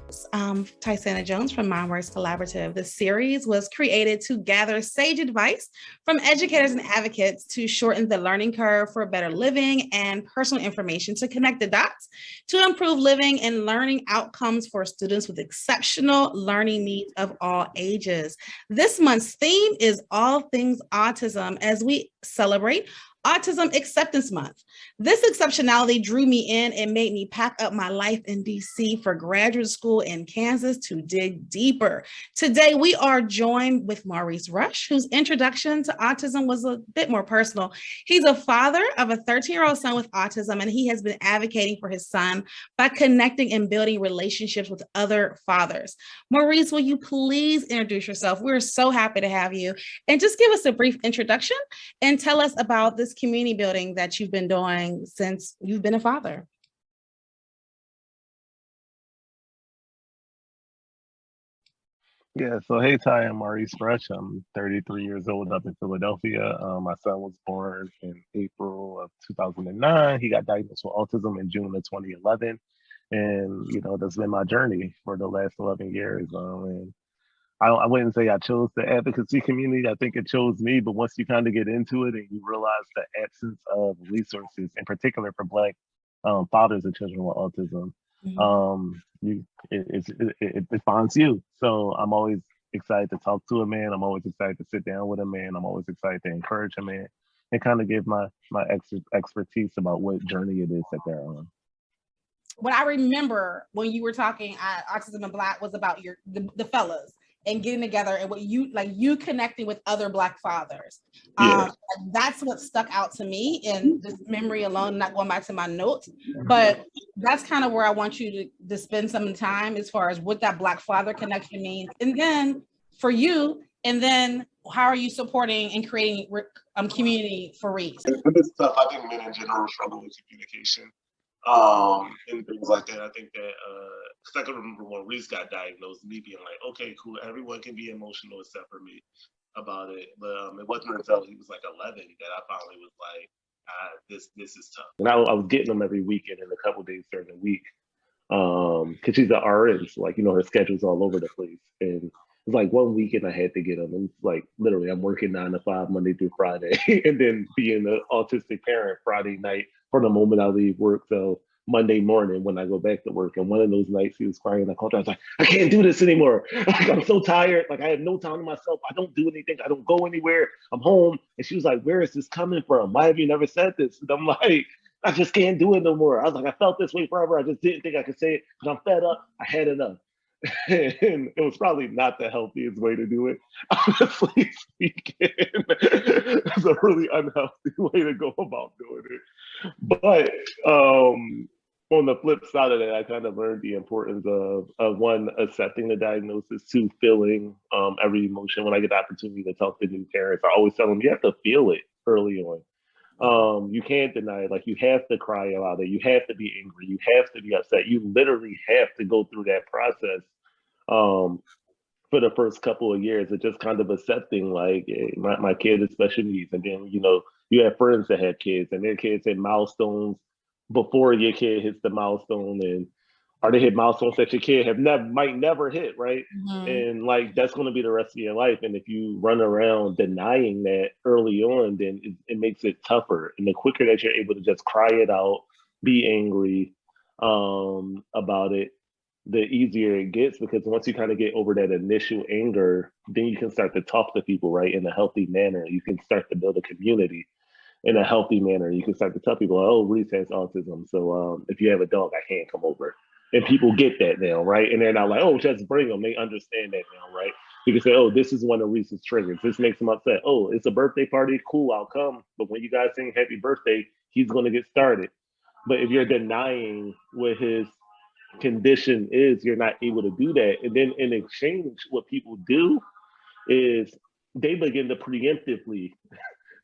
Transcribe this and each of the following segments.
Tyi-Sanna Jones from Maurice Collaborative. This series was created to gather sage advice from educators and advocates to shorten the learning curve for better living and personal information to connect the dots to improve living and learning outcomes for students with exceptional learning needs of all ages. This month's theme is all things autism as we celebrate Autism Acceptance Month. This exceptionality drew me in and made me pack up my life in DC for graduate school in Kansas to dig deeper. Today, we are joined with Maurice Rush, whose introduction to autism was a bit more personal. He's a father of a 13-year-old son with autism, and he has been advocating for his son by connecting and building relationships with other fathers. Maurice, will you please introduce yourself? We're so happy to have you. And just give us a brief introduction and tell us about this community building that you've been doing since you've been a father. Yeah, so hey Ty, I'm Maurice Rush. I'm 33 years old up in Philadelphia. My son was born in April of 2009. He got diagnosed with autism in June of 2011. And, that's been my journey for the last 11 years. And I wouldn't say I chose the advocacy community. I think it chose me. But once you kind of get into it and you realize the absence of resources, in particular for Black fathers of children with autism, it defines you. So I'm always excited to talk to a man. I'm always excited to sit down with a man. I'm always excited to encourage a man and kind of give my expertise about what journey it is that they're on. What I remember when you were talking at Autism and Black was about the fellas and getting together and what you connecting with other Black fathers. Yeah. That's what stuck out to me in this memory alone, not going back to my notes, but that's kind of where I want you to spend some time as far as what that Black father connection means. And then for you, and then how are you supporting and creating community for Reese? It's tough. I think men in general struggle with communication and things like that. I think that because I can remember when Reese got diagnosed, me being like, okay, cool, everyone can be emotional except for me about it. But it wasn't until he was like 11 that I finally was like, this is tough. And I was getting them every weekend and a couple days during the week because she's an RN, so her schedule's all over the place. And it was like one weekend I had to get them. And it's like literally I'm working 9 to 5 Monday through Friday and then being an autistic parent Friday night from the moment I leave work till Monday morning when I go back to work. And one of those nights he was crying. I called her. I was like, I can't do this anymore. I'm so tired. I have no time to myself. I don't do anything. I don't go anywhere. I'm home. And she was like, where is this coming from? Why have you never said this? And I'm like, I just can't do it no more. I was like, I felt this way forever. I just didn't think I could say it because I'm fed up. I had enough. And it was probably not the healthiest way to do it, honestly speaking. It's a really unhealthy way to go about doing it. But on the flip side of that, I kind of learned the importance of one, accepting the diagnosis, two, feeling every emotion. When I get the opportunity to talk to new parents, I always tell them you have to feel it early on. You can't deny it. You have to cry about it. You have to be angry. You have to be upset. You literally have to go through that process for the first couple of years of just kind of accepting hey, my kid has special needs. And then, you have friends that have kids and their kids hit milestones before your kid hits the milestone, or they hit milestones that your kid might never hit, right? Mm-hmm. And that's going to be the rest of your life. And if you run around denying that early on, then it makes it tougher. And the quicker that you're able to just cry it out, be angry about it, the easier it gets, because once you kind of get over that initial anger, then you can start to talk to people, right, in a healthy manner. You can start to build a community in a healthy manner. You can start to tell people, oh, Reese has autism, so if you have a dog, I can't come over. And people get that now, right? And they're not like, oh, just bring them. They understand that now, right? You can say, oh, this is one of Reese's triggers. This makes him upset. Oh, it's a birthday party. Cool, I'll come. But when you guys sing happy birthday, he's going to get started. But if you're denying what his condition is, you're not able to do that. And then in exchange, what people do is they begin to preemptively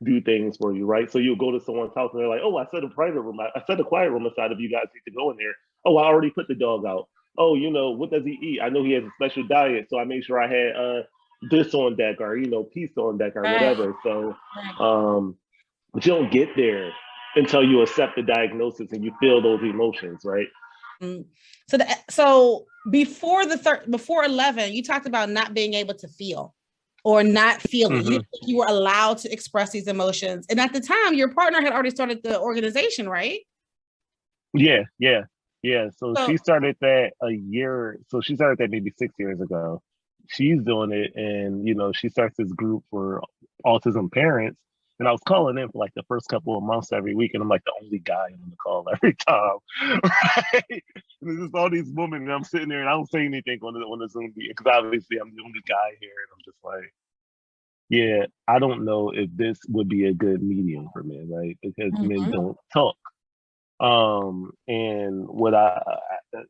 do things for you, right? So you'll go to someone's house and they're like, oh, I set a private room. I set a quiet room aside if you guys need to go in there. Oh, I already put the dog out. Oh, what does he eat? I know he has a special diet, so I made sure I had this on deck, or pizza on deck, or whatever. So but you don't get there until you accept the diagnosis and you feel those emotions, right? So before 11, you talked about not being able to feel or not feeling. Mm-hmm. You were allowed to express these emotions. And at the time, your partner had already started the organization, right? Yeah. So she started that she started that maybe 6 years ago. She's doing it, and she starts this group for autism parents. And I was calling in for like the first couple of months every week, and I'm like the only guy on the call every time, right? And there's just all these women, and I'm sitting there, and I don't say anything on the Zoom meeting because obviously I'm the only guy here, and I'm just like, yeah, I don't know if this would be a good medium for men, right? Because men don't talk. And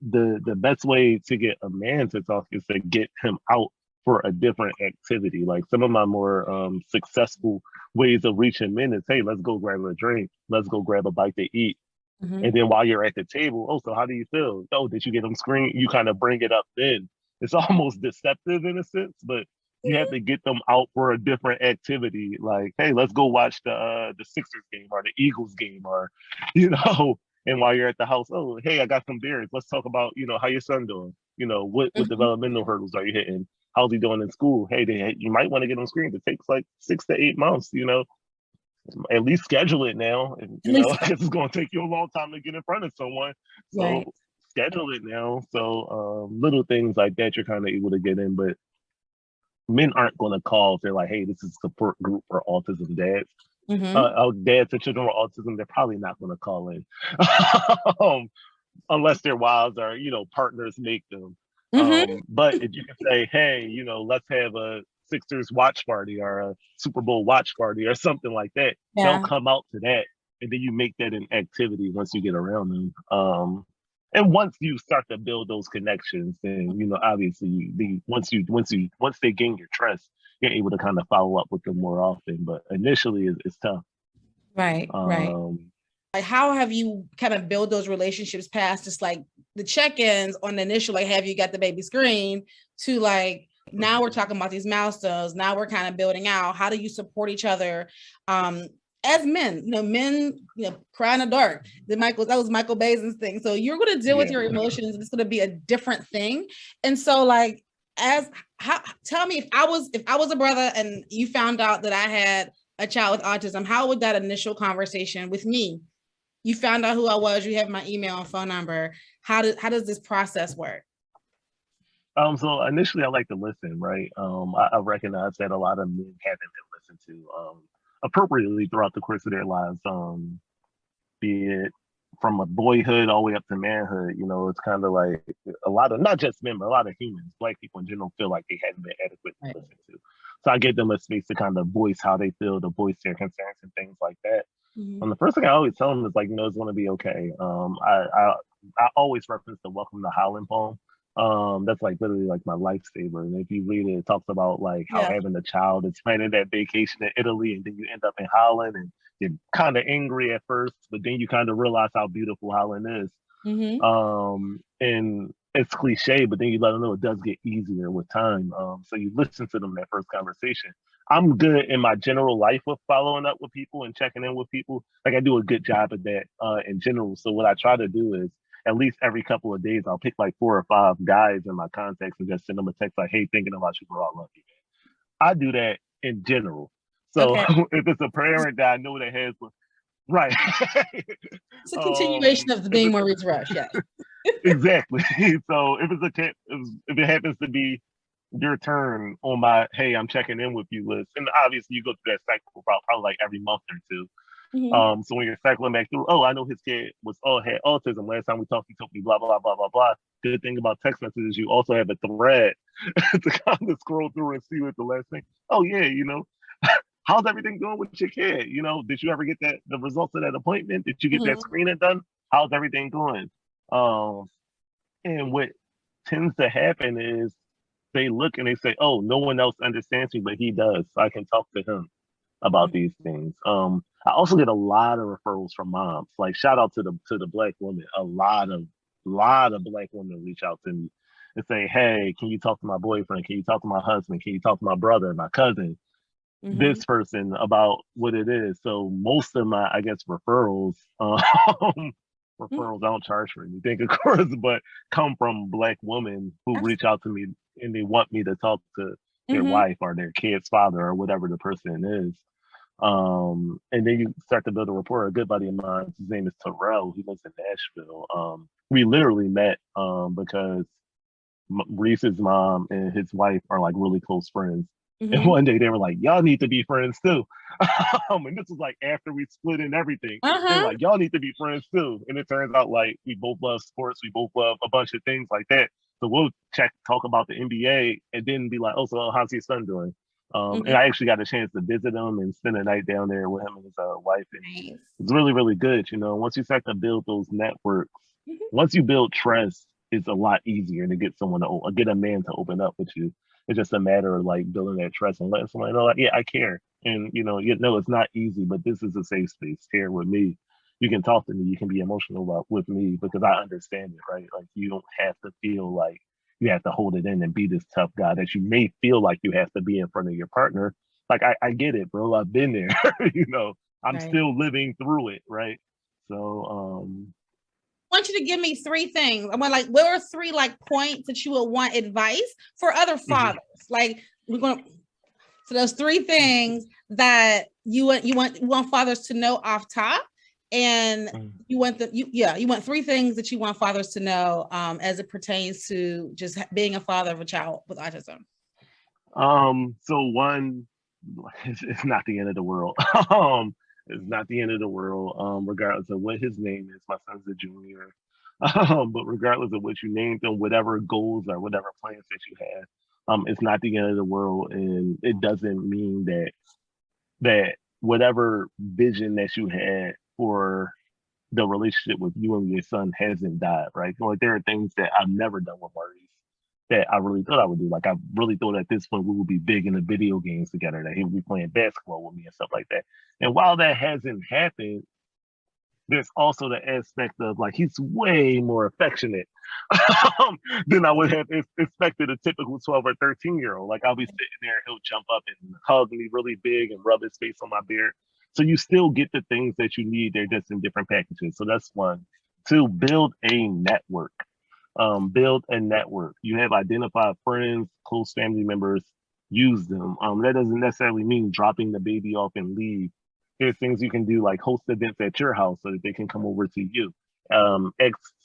the best way to get a man to talk is to get him out for a different activity. Like some of my more successful ways of reaching men is, hey, let's go grab a drink, let's go grab a bite to eat. And then while you're at the table, oh, so how do you feel? Oh, did you get them screen? You kind of bring it up then. It's almost deceptive in a sense, but you have to get them out for a different activity. Like, hey, let's go watch the Sixers game or the Eagles game, or And while you're at the house, oh, hey, I got some beers. Let's talk about how your son doing. What developmental hurdles are you hitting? How's he doing in school? Hey, you might want to get him screened. It takes like 6 to 8 months. At least schedule it now. And, it's going to take you a long time to get in front of someone. So right. schedule it now. So little things like that you're kind of able to get in, but men aren't going to call if they're like, hey, this is a support group for autism dads. Dads and children with autism, they're probably not going to call in unless their wives or, partners make them. But if you can say, hey, let's have a Sixers watch party or a Super Bowl watch party or something like that, they'll come out to that. And then you make that an activity once you get around them. And once you start to build those connections, then, obviously once they gain your trust, you're able to kind of follow up with them more often. But initially it's tough. Right. Like, how have you kind of build those relationships past just like the check-ins on the initial, like, have you got the baby screen, to like, now we're talking about these milestones. Now we're kind of building out. How do you support each other? As men, men, cry in the dark. That was Michael Basin's thing. So you're going to deal with your emotions, and it's going to be a different thing. And so, like, tell me, if I was a brother and you found out that I had a child with autism, how would that initial conversation with me? You found out who I was. You have my email and phone number. How does this process work? So initially I like to listen, right? I recognize that a lot of men haven't been listened to appropriately throughout the course of their lives, be it from a boyhood all the way up to manhood. It's kind of like a lot of, not just men, but a lot of humans, Black people in general, feel like they hadn't been adequately listened to. So I give them a space to kind of voice how they feel, to voice their concerns and things like that. The first thing I always tell them is like, it's going to be okay. I always reference the Welcome to Holland poem. That's like literally like my lifesaver. And if you read it, it talks about like how having a child is planning that vacation in Italy, and then you end up in Holland, and you're kind of angry at first, but then you kind of realize how beautiful Holland is. And it's cliche, but then you let them know it does get easier with time. So you listen to them in that first conversation. I'm good in my general life with following up with people and checking in with people. Like, I do a good job of that in general. So what I try to do is, at least every couple of days, I'll pick like 4 or 5 guys in my contacts and just send them a text like, hey, thinking about you, bro, I love you. I do that in general. So if it's a parent that I know that has, right. It's a continuation of being Maurice Rush, yeah. Exactly. So if it happens to be your turn on my, hey, I'm checking in with you list, and obviously you go through that cycle probably like every month or two. So when you're cycling back through, oh, I know his kid had autism. Last time we talked, he told me blah, blah, blah, blah, blah. Good thing about text messages, you also have a thread to kind of scroll through and see what the last thing. Oh, yeah, how's everything going with your kid? Did you ever get the results of that appointment? Did you get that screening done? How's everything going? And what tends to happen is they look and they say, oh, no one else understands me, but he does. So I can talk to him about these things. I also get a lot of referrals from moms. Like, shout out to the Black women. A lot of Black women reach out to me and say, hey, can you talk to my boyfriend? Can you talk to my husband? Can you talk to my brother, my cousin, this person about what it is? So most of my, I guess, referrals referrals. I don't charge for anything, of course, but come from Black women who reach out to me and they want me to talk to their wife or their kid's father or whatever the person is. And then you start to build a rapport. A good buddy of mine, his name is Terrell. He lives in Nashville. We literally met because Reese's mom and his wife are like really close friends. And one day they were like, y'all need to be friends too. And this was like after we split and everything. They're like, y'all need to be friends too. And it turns out like we both love sports. We both love a bunch of things like that. So we'll talk about the NBA and then be like, oh, so how's your son doing? And I actually got a chance to visit him and spend a night down there with him and his wife. And it's really, really good. You know, once you start to build those networks, once you build trust, it's a lot easier to get someone to get a man to open up with you. It's just a matter of like building that trust and letting someone know, like, yeah, I care. And it's not easy, but this is a safe space here with me. You can talk to me. You can be emotional with me because I understand it, right? Like you don't have to feel like you have to hold it in and be this tough guy that you may feel like you have to be in front of your partner. Like I get it, bro. I've been there. I'm still living through it, right? So I want you to give me 3 things. I want what are 3 like points that you would want advice for other fathers? Like so those 3 things that you want fathers to know off top, and you want 3 things that you want fathers to know as it pertains to just being a father of a child with autism. So one, it's not the end of the world. It's not the end of the world, regardless of what his name is. My son's a junior. But regardless of what you named him, whatever goals or whatever plans that you have, it's not the end of the world. And it doesn't mean that whatever vision that you had for the relationship with you and your son hasn't died, right? Like there are things that I've never done with Maurice that I really thought I would do. Like I really thought at this point we would be big in the video games together, that he would be playing basketball with me and stuff like that. And while that hasn't happened, there's also the aspect of like he's way more affectionate than I would have expected a typical 12 or 13-year-old. Like I'll be sitting there, he'll jump up and hug me really big and rub his face on my beard. So you still get the things that you need. They're just in different packages. So that's one. 2, build a network. Build a network. You have identified friends, close family members, use them. That doesn't necessarily mean dropping the baby off and leave. There's things you can do like host events at your house so that they can come over to you.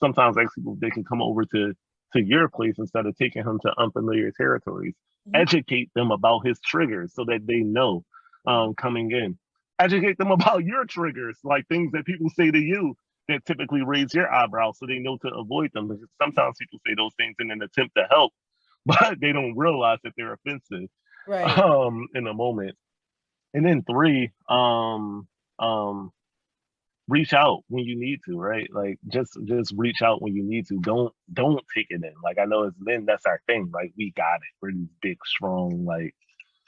Sometimes people, they can come over to your place instead of taking him to unfamiliar territories. Educate them about his triggers so that they know coming in. Educate them about your triggers, like things that people say to you that typically raise your eyebrows so they know to avoid them. Because sometimes people say those things in an attempt to help, but they don't realize that they're offensive in a moment. And then 3, reach out when you need to, right? Like just reach out when you need to. Don't take it in. Like I know as men, that's our thing. Like we got it. We're these big, strong, like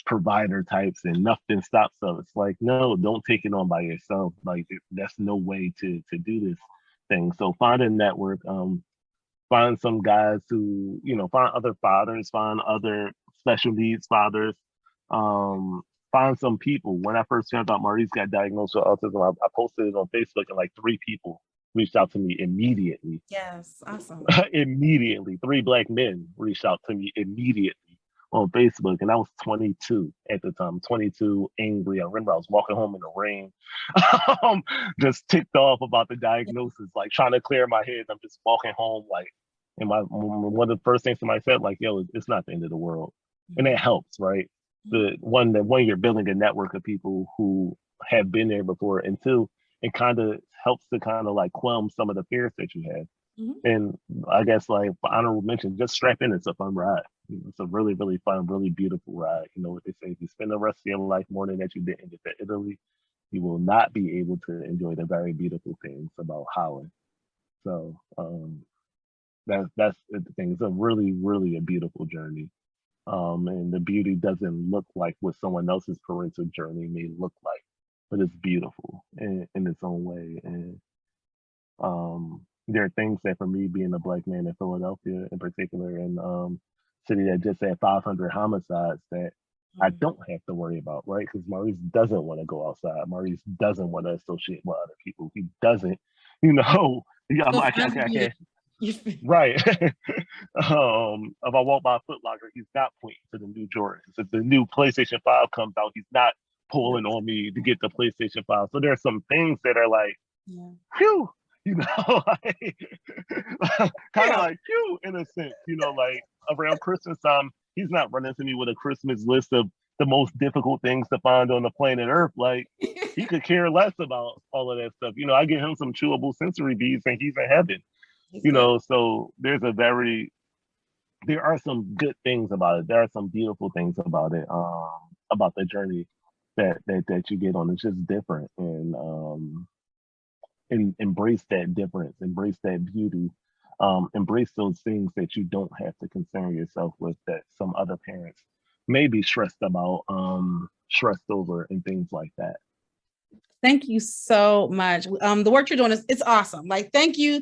provider types and nothing stops us. Like, no, don't take it on by yourself. Like that's no way to do this thing. So find a network, find some guys who, find other fathers, find other special needs fathers, find some people. When I first found out Maurice got diagnosed with autism, I posted it on Facebook and like 3 people reached out to me immediately. Yes, awesome. Immediately. 3 Black men reached out to me immediately on Facebook, and I was 22 at the time. 22, angry. I remember I was walking home in the rain, just ticked off about the diagnosis, like trying to clear my head. I'm just walking home, like, and one of the first things somebody said, like, "Yo, it's not the end of the world," and that helps, right? The one you're building a network of people who have been there before, and 2, it kind of helps to kind of like quell some of the fears that you have. And I guess like honorable mention, just strap in. It's a fun ride. It's a really, really fun, really beautiful ride. You know what they say, if you spend the rest of your life mourning that you didn't get to Italy, you will not be able to enjoy the very beautiful things about Holland. So that's the thing. It's a really, really a beautiful journey. And the beauty doesn't look like what someone else's parental journey may look like, but it's beautiful in its own way. And there are things that for me, being a Black man in Philadelphia in particular, and city that just had 500 homicides, that I don't have to worry about, right? Because Maurice doesn't want to go outside. Maurice doesn't want to associate with other people. He doesn't, Yeah, So I fun for can't. you. Right. If I walk by Foot Locker, he's not pointing to the new Jordans. If the new PlayStation 5 comes out, he's not pulling on me to get the PlayStation 5. So there are some things that are like, Yeah. phew, you know, like, kind of Yeah. like, phew, in a sense, you know, like around Christmas time, he's not running to me with a Christmas list of the most difficult things to find on the planet Earth. Like, he could care less about all of that stuff. You know, I give him some chewable sensory beads and he's in heaven. He's You good. know, so there are some good things about it. There are some beautiful things about the journey that you get on. It's just different, and embrace that difference, embrace that beauty, embrace those things that you don't have to concern yourself with, that some other parents may be stressed about, stressed over, and things like that. Thank you so much. The work you're doing it's awesome. Like, thank you.